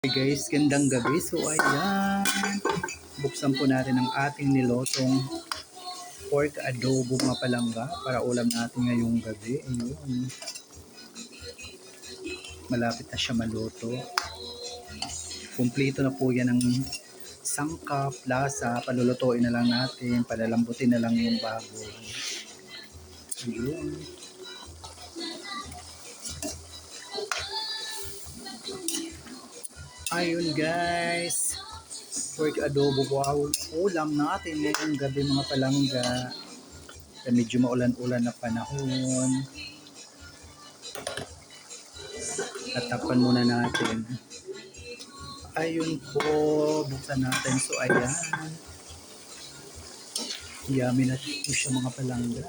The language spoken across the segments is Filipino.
Hey guys, gandang gabi. So ayan, buksan po natin ang ating nilotong pork adobo mga palangga para ulam natin ngayong gabi. Ayun, malapit na siya maluto. Kumplito na po yan ng sangkap, lasa, palulutuin na lang natin, palalambutin na lang yung baboy. Ayun. Ayun guys, pork adobo po ulam natin ngayong gabi mga palangga. Medyo maulan-ulan na panahon. At takpan muna natin. Ayun po, buksan natin. So ayan, yummy na po siya mga palangga.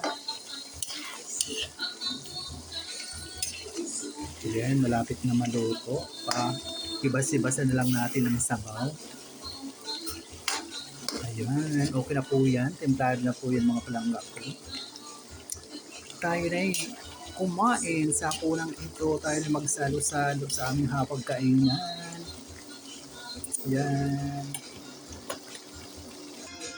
Ayan, malapit na maluto pa. Ibas-ibasan na lang natin ng sabaw. Ayan, okay na po yan. Templado na po yan mga palangga ko. Tayo na kumain sa unang intro. Tayo na magsalo-salo sa aming hapagkainan. Ayan.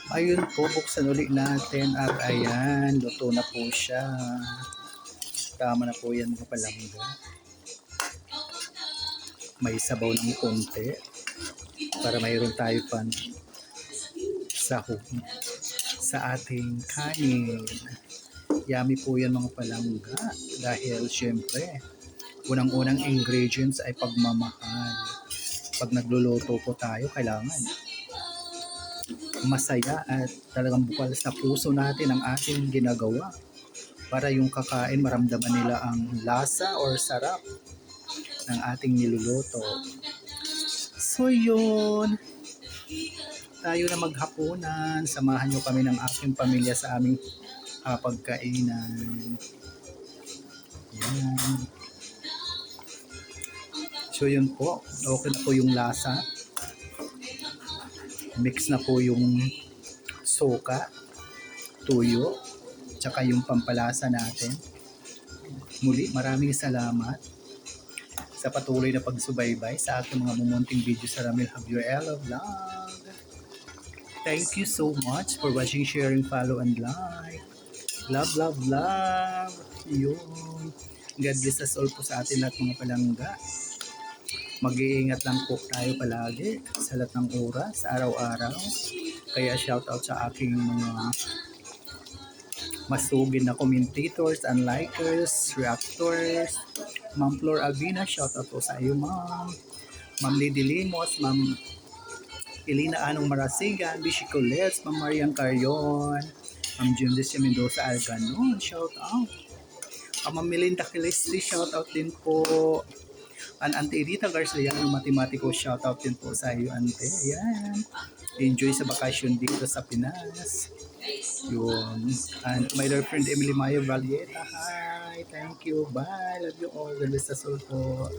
Ayun po, buksan ulit natin at ayan, luto na po siya. Tama na po yan mga palangga. May sabaw ng konti para mayroon tayo pan sahog sa ating kanin. Yummy po yan mga palangga dahil syempre unang-unang ingredients ay pagmamahal. Pag nagluluto po tayo, kailangan masaya at talagang bukal sa puso natin ang ating ginagawa para yung kakain maramdaman nila ang lasa or sarap ng ating niluluto. So yun, tayo na maghapunan. Samahan nyo kami ng aking pamilya sa aming pagkainan. Yan. So yun po, okay na po yung lasa. Mix na po yung suka, tuyo, tsaka yung pampalasa natin. Muli, maraming salamat sa patuloy na pagsubaybay sa aking mga mumunting video sa Ramil Javier Vlog. Thank you so much for watching, sharing, follow, and like. Love, love, love. Yun. God bless us all po sa atin lahat mga palangga. Mag-iingat lang po tayo palagi sa lahat ng oras, sa araw-araw. Kaya shoutout sa aking mga masugid na commentators and likers, reactors. Ma'am Flor Avina, shoutout po sa iyo ma'am. Ma'am Lady Limos, Ma'am Elina Anong Marasigan, Bishi Colets, Ma'am Marian Carrion, Ma'am Jundicia Mendoza Alganon, shoutout. Ma'am Melinda Kilistri, shoutout din po. Ante Edita Garcia, yung matematiko, shoutout din po sa iyo ante. Ayan. Enjoy sa bakasyon dito sa Pinas. Yun. And my dear friend Emily Mayo Valieta, hi. Thank you. Bye. Love you all. The best as all po.